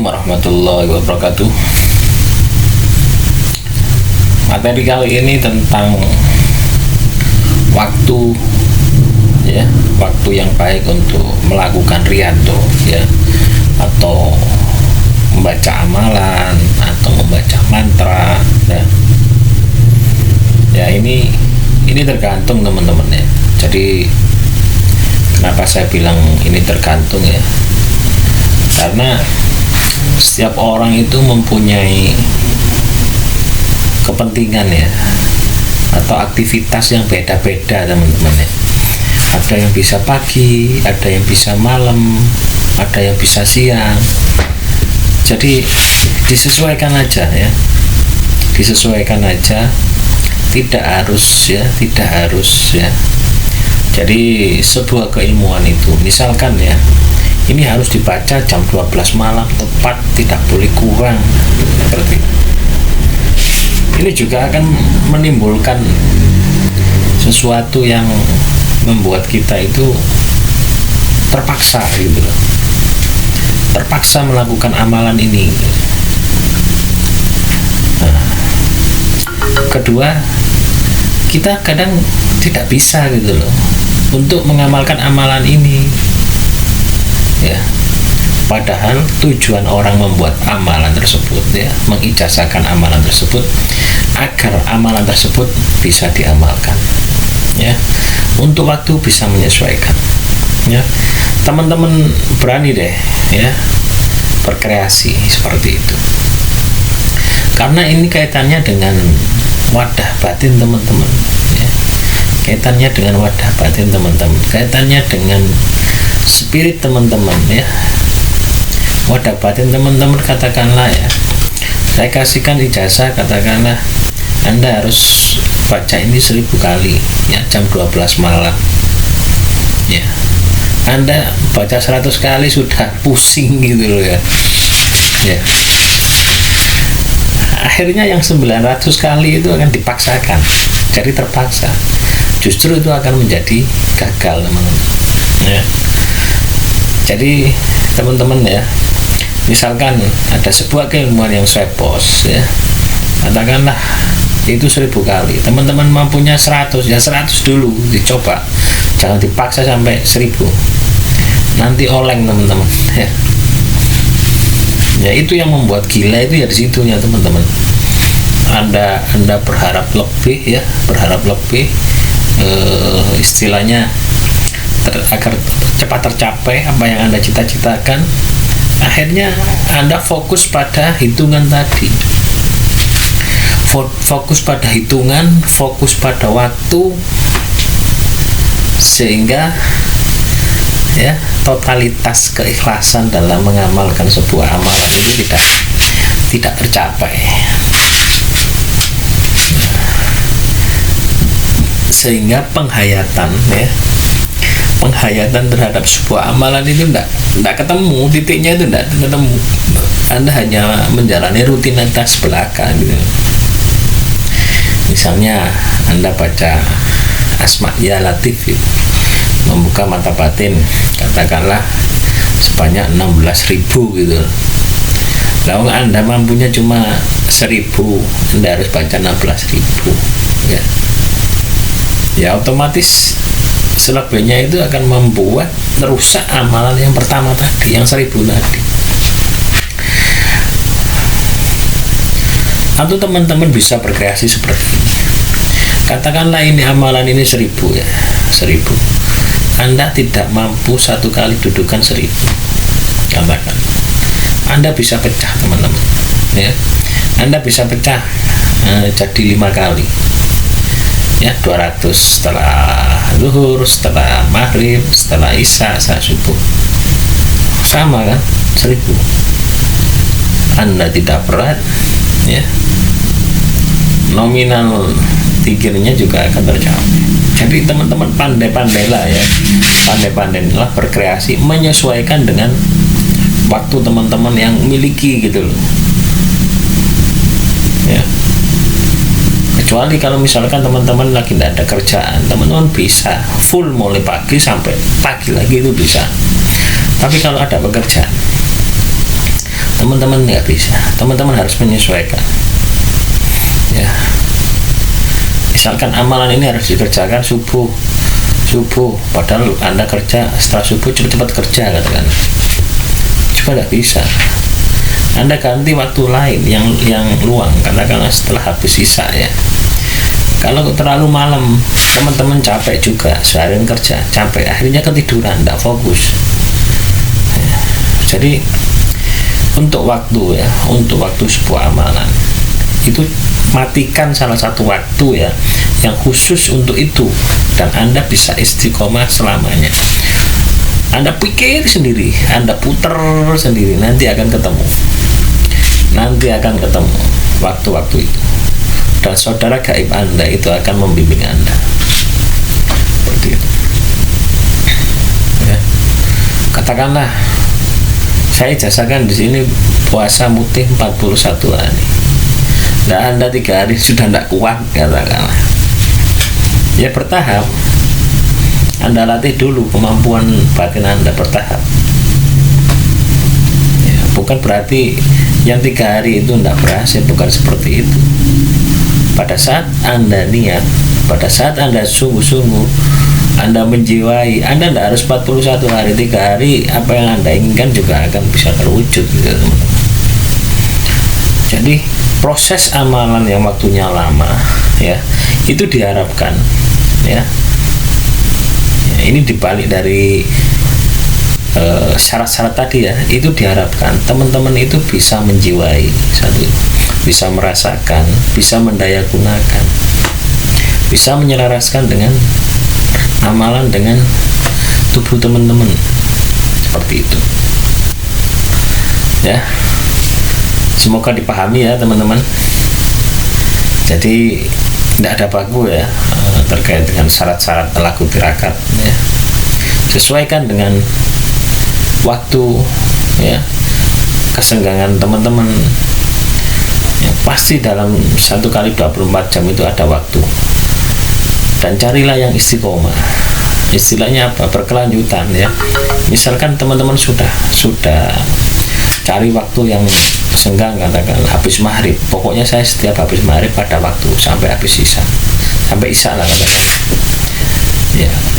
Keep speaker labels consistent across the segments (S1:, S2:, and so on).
S1: warahmatullahi wabarakatuh. Materi kali ini tentang waktu, ya, waktu yang baik untuk melakukan riyadhah, ya, atau membaca amalan atau membaca mantra, ya. Ya, ini tergantung teman-teman, ya. Jadi kenapa saya bilang ini tergantung, ya? Karena setiap orang itu mempunyai kepentingan, ya, atau aktivitas yang beda-beda teman-teman, ya. Ada yang bisa pagi, ada yang bisa malam, ada yang bisa siang. Jadi disesuaikan aja, ya, disesuaikan aja, tidak harus, ya, tidak harus, ya. Jadi sebuah keilmuan itu, misalkan, ya, ini harus dibaca jam 12 malam tepat, tidak boleh kurang, seperti itu. Ini juga akan menimbulkan sesuatu yang membuat kita itu terpaksa, gitu loh, terpaksa melakukan amalan ini. Nah, kedua, kita kadang tidak bisa, gitu loh, untuk mengamalkan amalan ini, ya. Padahal tujuan orang membuat amalan tersebut, ya, mengijazahkan amalan tersebut agar amalan tersebut bisa diamalkan, ya, untuk waktu bisa menyesuaikan, ya. Teman-teman berani deh, ya, berkreasi seperti itu, karena ini kaitannya dengan wadah batin teman-teman, ya. Kaitannya dengan wadah batin teman-teman, kaitannya dengan spirit teman-teman, ya. Wadah batin teman-teman, katakanlah, ya, saya kasihkan ijazah, katakanlah Anda harus baca ini 1000 kali, ya, jam 12 malam, ya. Anda baca 100 kali sudah pusing, gitu loh, ya, ya. Akhirnya yang 900 kali itu akan dipaksakan, jadi terpaksa, justru itu akan menjadi gagal, teman-teman, ya. Jadi teman-teman, ya, misalkan ada sebuah keilmuan yang saya post, ya, katakanlah itu 1000 kali, teman-teman mampunya 100, ya 100 dulu, dicoba, jangan dipaksa sampai 1000, nanti oleng teman-teman, ya. Ya, itu yang membuat gila itu, ya, di situnya teman-teman. Anda berharap lebih, ya, berharap lebih, istilahnya agar cepat tercapai apa yang Anda cita-citakan. Akhirnya Anda fokus pada hitungan tadi, fokus pada hitungan, fokus pada waktu, sehingga, ya, totalitas keikhlasan dalam mengamalkan sebuah amalan ini tidak tercapai, sehingga penghayatan, ya, penghayatan terhadap sebuah amalan itu tidak ketemu, titiknya itu tidak ketemu. Anda hanya menjalani rutinitas belaka, gitu. Misalnya Anda baca Asma Ya Latif, gitu, membuka mata batin, katakanlah sebanyak 16.000, gitu. Lalu Anda mampunya cuma 1000, Anda harus baca 16.000, ya. Ya, otomatis selebihnya itu akan membuat merusak amalan yang pertama tadi, yang 1000 tadi. Atau teman-teman bisa berkreasi seperti ini. Katakanlah ini amalan ini 1000, ya, 1000. Anda tidak mampu satu kali dudukan 1000. Katakan Anda bisa pecah, teman-teman, ya. Anda bisa pecah jadi 5 kali, ya, 200 setelah zuhur, setelah maghrib, setelah isya, saat subuh, sama kan, 1000. Anda tidak berat, ya, nominal tingginya juga akan tercapai. Jadi teman-teman pandai-pandailah, ya, pandai-pandailah berkreasi menyesuaikan dengan waktu teman-teman yang miliki, gitu loh, ya. Kecuali kalau misalkan teman-teman lagi tidak ada kerjaan, teman-teman bisa full mulai pagi sampai pagi lagi, itu bisa. Tapi kalau ada pekerjaan, teman-teman nggak bisa. Teman-teman harus menyesuaikan. Ya, misalkan amalan ini harus dikerjakan subuh, padahal Anda kerja setelah subuh, cepat-cepat kerja katakan, juga nggak bisa. Anda ganti waktu lain yang luang, katakanlah setelah habis sisa ya. Kalau terlalu malam, teman-teman capek juga, seharian kerja capek, akhirnya ketiduran, tidak fokus. Jadi untuk waktu ya, untuk waktu sebuah amalan itu matikan salah satu waktu ya yang khusus untuk itu, dan Anda bisa istiqomah selamanya. Anda pikir sendiri, Anda putar sendiri, nanti akan ketemu waktu-waktu itu, dan saudara gaib Anda itu akan membimbing Anda seperti itu ya. Katakanlah saya jasakan di sini puasa mutih 41 hari. Nah, Anda 3 hari sudah tidak kuat, katakanlah. Ya bertahap. Anda latih dulu kemampuan batin Anda bertahap. Ya, bukan berarti yang 3 hari itu tidak berhasil, bukan seperti itu. Pada saat Anda niat, pada saat Anda sungguh-sungguh, Anda menjiwai, Anda tidak harus 41 hari, 3 hari, apa yang Anda inginkan juga akan bisa terwujud gitu, teman-teman. Jadi proses amalan yang waktunya lama ya, itu diharapkan ya, ini dibalik dari syarat-syarat tadi ya, itu diharapkan teman-teman itu bisa menjiwai satu, bisa merasakan, bisa mendayagunakan, bisa menyelaraskan dengan amalan dengan tubuh teman-teman seperti itu ya. Semoga dipahami ya teman-teman. Jadi tidak ada baku ya terkait dengan syarat-syarat laku tirakat ya. Sesuaikan dengan waktu ya, kesenggangan teman-teman ya, pasti dalam 1 kali 24 jam itu ada waktu, dan carilah yang istiqomah. Istilahnya apa? Berkelanjutan ya. Misalkan teman-teman sudah cari waktu yang senggang, katakan habis maghrib, pokoknya saya setiap habis maghrib pada waktu sampai habis sisa, sampai isya lah katakan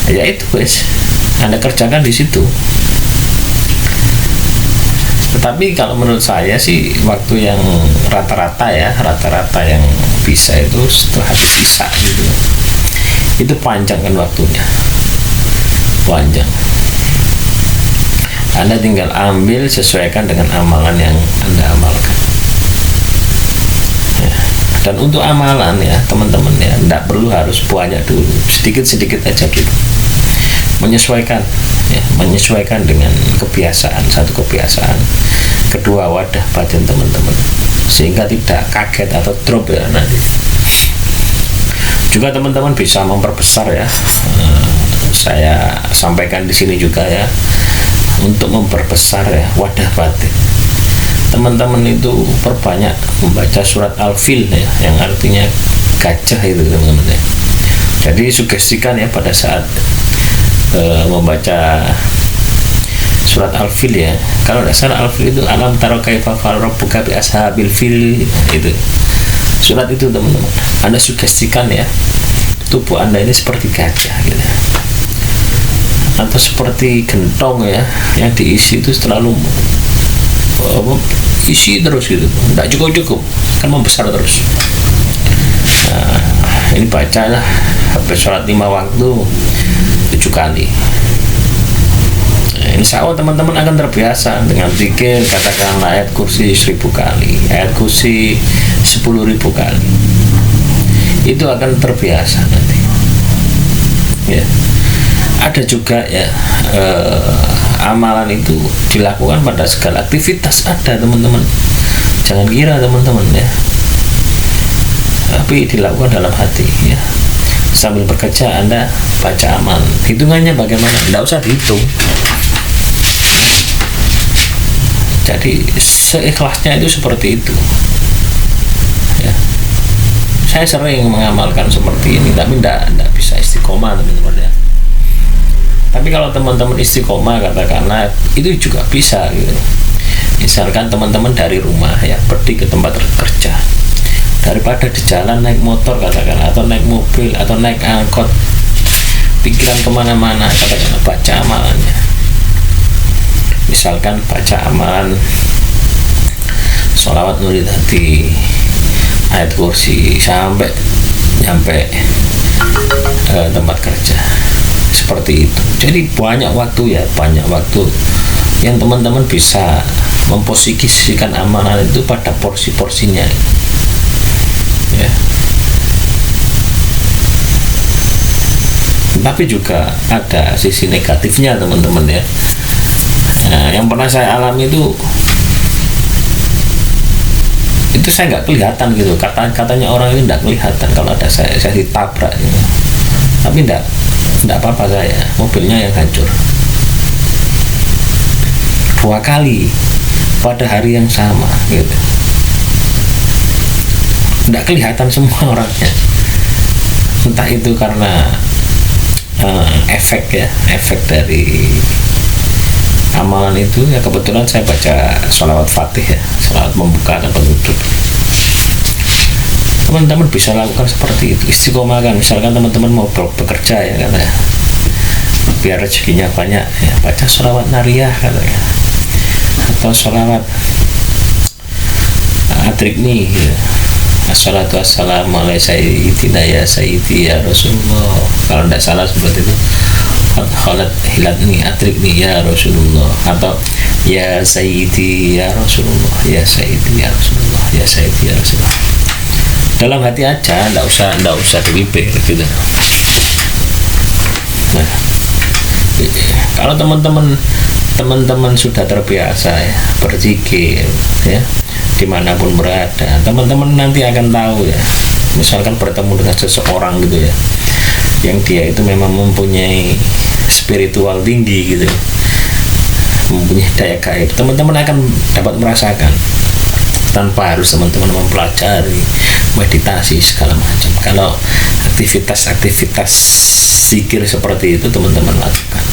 S1: ya itu guys, Anda kerjakan di situ. Tetapi kalau menurut saya sih waktu yang rata-rata yang bisa itu setelah habis isya gitu, itu panjang kan waktunya, panjang. Anda tinggal ambil, sesuaikan dengan amalan yang Anda amalkan ya. Dan untuk amalan ya teman-teman ya, tidak perlu harus banyak dulu, sedikit-sedikit aja gitu, menyesuaikan ya, menyesuaikan dengan kebiasaan, satu kebiasaan, kedua wadah batin teman-teman, sehingga tidak kaget atau drop ya nanti. Juga teman-teman bisa memperbesar ya, saya sampaikan di sini juga ya, untuk memperbesar ya wadah batin. Teman-teman itu perbanyak membaca surat Al-Fil ya, yang artinya gajah itu teman-teman ya. Jadi sugestikan ya pada saat membaca surat Al-Fil ya. Kalau tidak salah Al-Fil itu alam taro kaifa fa'ala rabbuka bi ashabil fil, itu surat itu teman-teman. Anda sugestikan ya, tubuh Anda ini seperti gajah gitu, atau seperti gentong ya, yang diisi itu terlalu isi terus gitu, tidak cukup, kan membesar terus. Nah, ini bacalah habis sholat 5 waktu 7 kali. Nah, insya Allah teman-teman akan terbiasa dengan zikir, katakan ayat kursi 1000 kali, ayat kursi 10.000 kali, itu akan terbiasa nanti ya. Ada juga ya amalan itu dilakukan pada segala aktivitas, ada teman-teman, jangan kira teman-teman ya, tapi dilakukan dalam hati ya. Sambil bekerja Anda baca amal, hitungannya bagaimana? Tidak usah dihitung. Jadi seikhlasnya itu seperti itu ya. Saya sering mengamalkan seperti ini, tapi tidak bisa istiqomah teman-teman ya. Tapi kalau teman-teman istiqomah, katakanlah itu juga bisa gitu. Misalkan teman-teman dari rumah ya pergi ke tempat kerja, daripada di jalan naik motor katakan, atau naik mobil, atau naik angkot, pikiran kemana-mana, katakan baca amalannya. Misalkan baca amalan sholawat nuril hati, ayat kursi, sampai nyampe tempat kerja, seperti itu. Jadi banyak waktu ya, banyak waktu yang teman-teman bisa memposisikan amalan itu pada porsi-porsinya ya. Tapi juga ada sisi negatifnya teman-teman ya. Nah, yang pernah saya alami itu saya nggak kelihatan gitu, katanya orang ini nggak kelihatan kalau ada saya ditabrak gitu. Tapi nggak apa-apa, saya mobilnya yang hancur 2 kali pada hari yang sama gitu. Nggak kelihatan semua orangnya, entah itu karena efek dari amalan itu ya. Kebetulan saya baca sholawat fatih ya, sholawat membuka dan penutup. Teman-teman bisa lakukan seperti itu, istiqomah kan. Misalkan teman-teman mau bekerja ya katanya, biar rezekinya banyak ya, baca sholawat nariyah katanya, atau sholawat adrikni ya. Assalatu wassalamu ala sayyidina ya sayyidi ya Rasulullah, kalau tidak salah seperti itu. Khalat hilatni adrikni ya Rasulullah, atau ya sayyidi ya Rasulullah, ya sayyidi ya Rasulullah, ya sayyidi ya Rasulullah. Dalam hati aja, tidak usah dibibir gitu. Nah, kalau teman-teman sudah terbiasa ya berzikir ya, dimanapun berada, teman-teman nanti akan tahu ya. Misalkan bertemu dengan seseorang gitu ya, yang dia itu memang mempunyai spiritual tinggi gitu, mempunyai daya gaib, teman-teman akan dapat merasakan tanpa harus teman-teman mempelajari meditasi segala macam. Kalau aktivitas zikir seperti itu teman-teman lakukan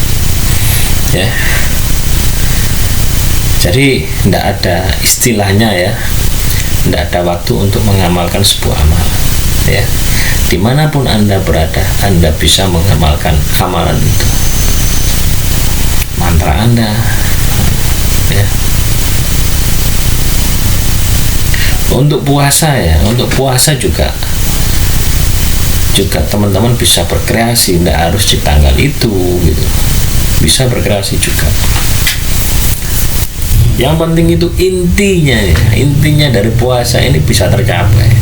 S1: ya. Jadi tidak ada istilahnya ya, tidak ada waktu untuk mengamalkan sebuah amalan ya. Dimanapun Anda berada, Anda bisa mengamalkan amalan itu, mantra Anda ya. Untuk puasa ya, untuk puasa juga teman-teman bisa berkreasi, tidak harus di tanggal itu gitu, bisa berkreasi juga. Yang penting itu intinya dari puasa ini bisa tercapai,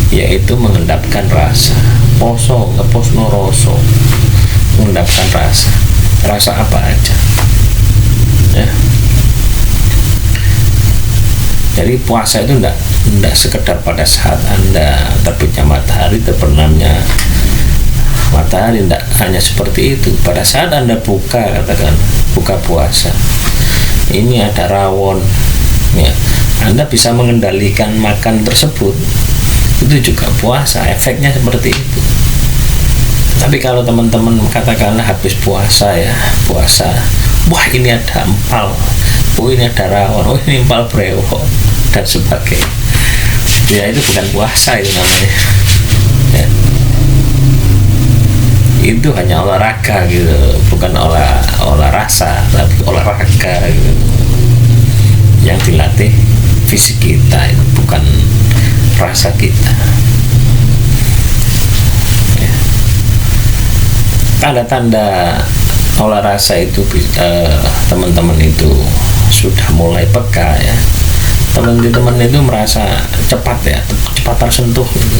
S1: yaitu mengendapkan rasa. Poso ngeposno rasa, mengendapkan rasa apa aja ya. Jadi puasa itu enggak sekedar pada saat Anda terbitnya matahari, terbenamnya matahari, enggak hanya seperti itu. Pada saat Anda katakan buka puasa, ini ada rawon ya, Anda bisa mengendalikan makan tersebut, itu juga puasa, efeknya seperti itu. Tapi kalau teman-teman katakanlah habis puasa ya, wah ini ada empal, oh ini ada rawon, oh ini empal brewok dan sebagainya, ya itu bukan puasa, itu namanya ya. Itu hanya olahraga gitu, bukan olah rasa, tapi olahraga gitu, yang dilatih fisik kita, itu bukan rasa kita ya. Tanda-tanda olah rasa itu teman-teman itu sudah mulai peka ya. Teman-teman itu merasa cepat tersentuh gitu,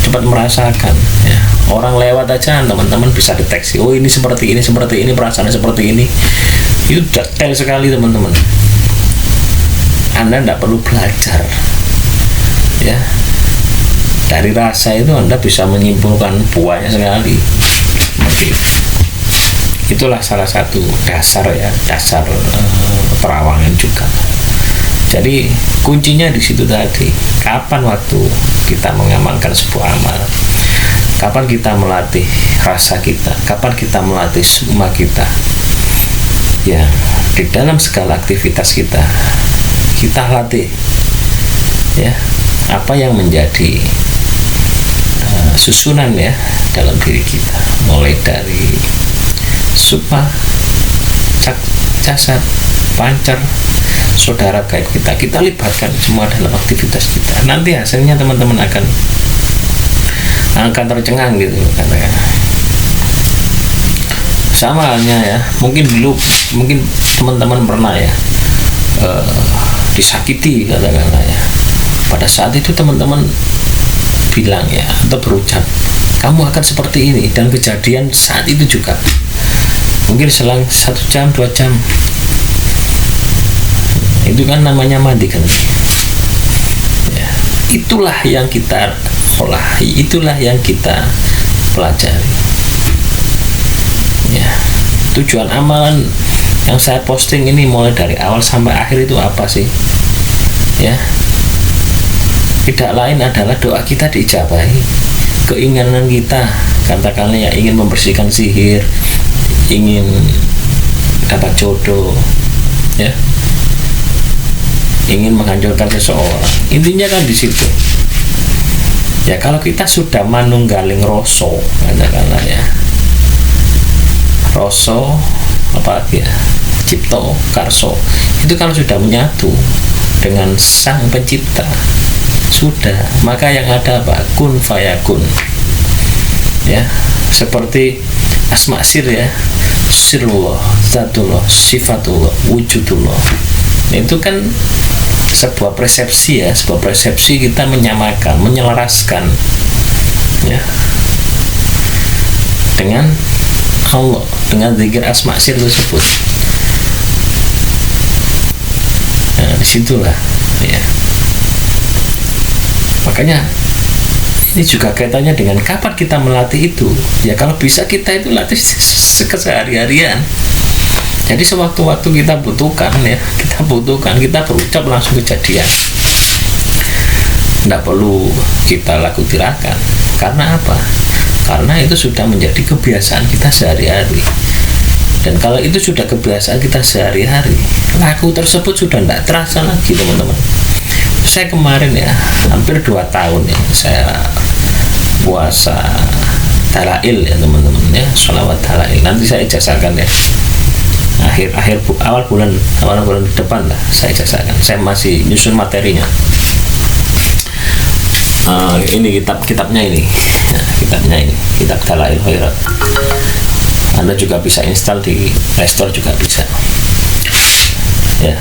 S1: cepat merasakan ya. Orang lewat aja teman-teman bisa deteksi, oh ini seperti ini, perasaan seperti ini. Itu detail sekali teman-teman. Anda tidak perlu belajar ya, dari rasa itu Anda bisa menyimpulkan buahnya sekali seperti itu. Itulah salah satu dasar terawangan juga. Jadi kuncinya di situ tadi, kapan waktu kita mengamalkan sebuah amal, kapan kita melatih rasa kita, kapan kita melatih sukma kita ya. di dalam segala aktivitas kita latih ya apa yang menjadi susunan ya dalam diri kita, mulai dari supa, jasad, pancer, saudara gaib kita libatkan semua dalam aktivitas kita. Nanti hasilnya teman-teman akan tercengang gitu katanya. Sama halnya ya, mungkin teman-teman pernah ya disakiti katakanlah ya. Pada saat itu teman-teman bilang ya atau berucap, kamu akan seperti ini, dan kejadian saat itu juga mungkin selang 1 jam 2 jam itu kan namanya mandi kan ya. Itulah yang kita olah, itulah yang kita pelajari ya. Tujuan amalan yang saya posting ini mulai dari awal sampai akhir itu apa sih ya? Tidak lain adalah doa kita diijabahi, keinginan kita katakanlah ya ingin membersihkan sihir, ingin dapat jodoh ya, ingin menghancurkan seseorang, intinya kan di situ ya. Kalau kita sudah manunggaling roso katakanlah ya, roso apa ya, cipto karso, itu kalau sudah menyatu dengan sang pencipta sudah, maka yang ada apa? Kun fayakun ya, seperti asma sir ya, sirullah, zatullah, sifatullah, wujudullah. Itu kan sebuah persepsi ya, sebuah persepsi kita menyamakan, menyelaraskan ya dengan Allah, dengan zikir asma sir tersebut. Nah, disitulah ya. Makanya ini juga kaitannya dengan kapan kita melatih itu ya. Kalau bisa kita itu latih kesehari-harian. Jadi sewaktu-waktu kita butuhkan ya, kita berucap langsung kejadian. Tidak perlu kita laku tirakan. Karena apa? Karena itu sudah menjadi kebiasaan kita sehari-hari. Dan kalau itu sudah kebiasaan kita sehari-hari, laku tersebut sudah tidak terasa lagi teman-teman. Saya kemarin ya hampir 2 tahun ya saya puasa dalail ya teman-teman ya, sholawat dalail. Nanti saya ijazahkan ya, awal bulan depan lah saya ijazahkan. Saya masih nyusun materinya. Ini kitabnya ini nah, kitab dalail khairat. Anda juga bisa install di Play Store juga bisa ya.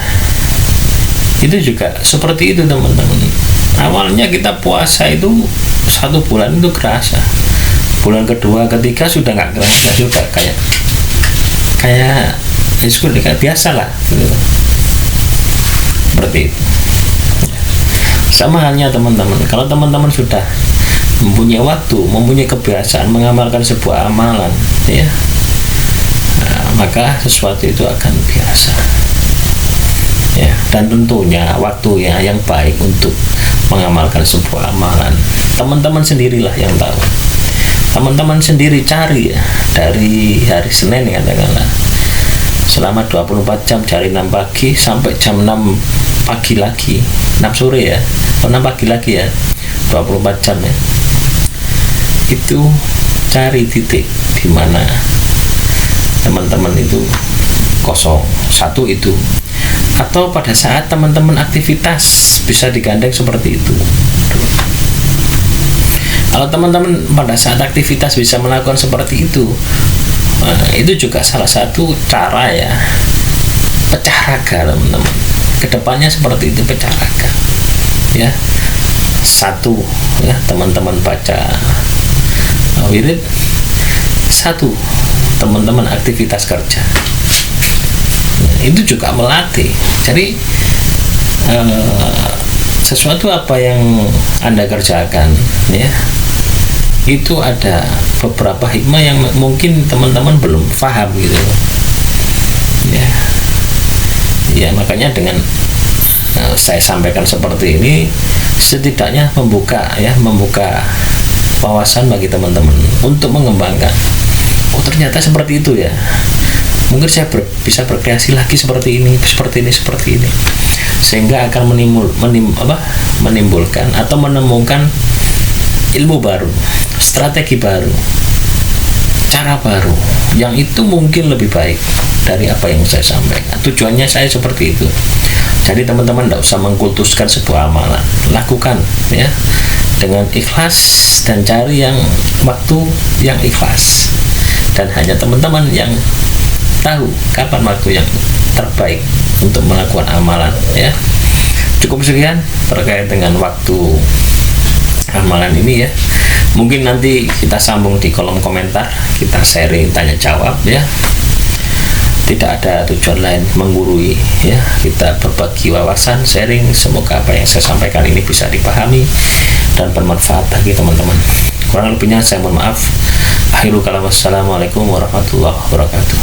S1: Itu juga seperti itu teman-teman. Awalnya kita puasa itu 1 bulan itu kerasa, bulan kedua ketiga sudah nggak kerasa, sudah kayak biasa lah gitu. Seperti itu. Sama halnya teman-teman, kalau teman-teman sudah mempunyai waktu, mempunyai kebiasaan mengamalkan sebuah amalan ya, nah, maka sesuatu itu akan biasa ya. Dan tentunya waktunya yang baik untuk mengamalkan sebuah amalan teman-teman sendirilah yang tahu. Teman-teman sendiri cari ya, dari hari Senin katakanlah selama 24 jam, dari 6 pagi sampai jam 6 pagi lagi, 6 sore ya, atau 6 pagi lagi ya, 24 jam ya. Itu cari titik di mana teman-teman itu kosong, satu itu. Atau pada saat teman-teman aktivitas bisa digandeng seperti itu. Kalau teman-teman pada saat aktivitas bisa melakukan seperti itu juga salah satu cara ya, pecah raga teman-teman. Kedepannya seperti itu, pecah raga ya. Satu ya, teman-teman baca wirid, satu teman-teman aktivitas kerja. Itu juga melatih. Jadi sesuatu apa yang Anda kerjakan ya, itu ada beberapa hikmah yang mungkin teman-teman belum paham gitu ya. Ya makanya dengan saya sampaikan seperti ini, setidaknya membuka wawasan bagi teman-teman untuk mengembangkan. Oh ternyata seperti itu ya. mungkin saya bisa berkreasi lagi seperti ini, sehingga akan menimbulkan atau menemukan ilmu baru, strategi baru, cara baru yang itu mungkin lebih baik dari apa yang saya sampaikan. Tujuannya saya seperti itu. Jadi teman-teman tidak usah mengkultuskan sebuah amalan, lakukan ya dengan ikhlas dan cari yang waktu yang ikhlas, dan hanya teman-teman yang tahu kapan waktu yang terbaik untuk melakukan amalan ya. Cukup sekian terkait dengan waktu amalan ini ya. Mungkin nanti kita sambung di kolom komentar, kita sharing tanya jawab ya. Tidak ada tujuan lain menggurui ya, kita berbagi wawasan, sharing. Semoga apa yang saya sampaikan ini bisa dipahami dan bermanfaat bagi teman-teman. Kurang lebihnya saya mohon maaf. Akhirul kalam, wassalamualaikum warahmatullahi wabarakatuh.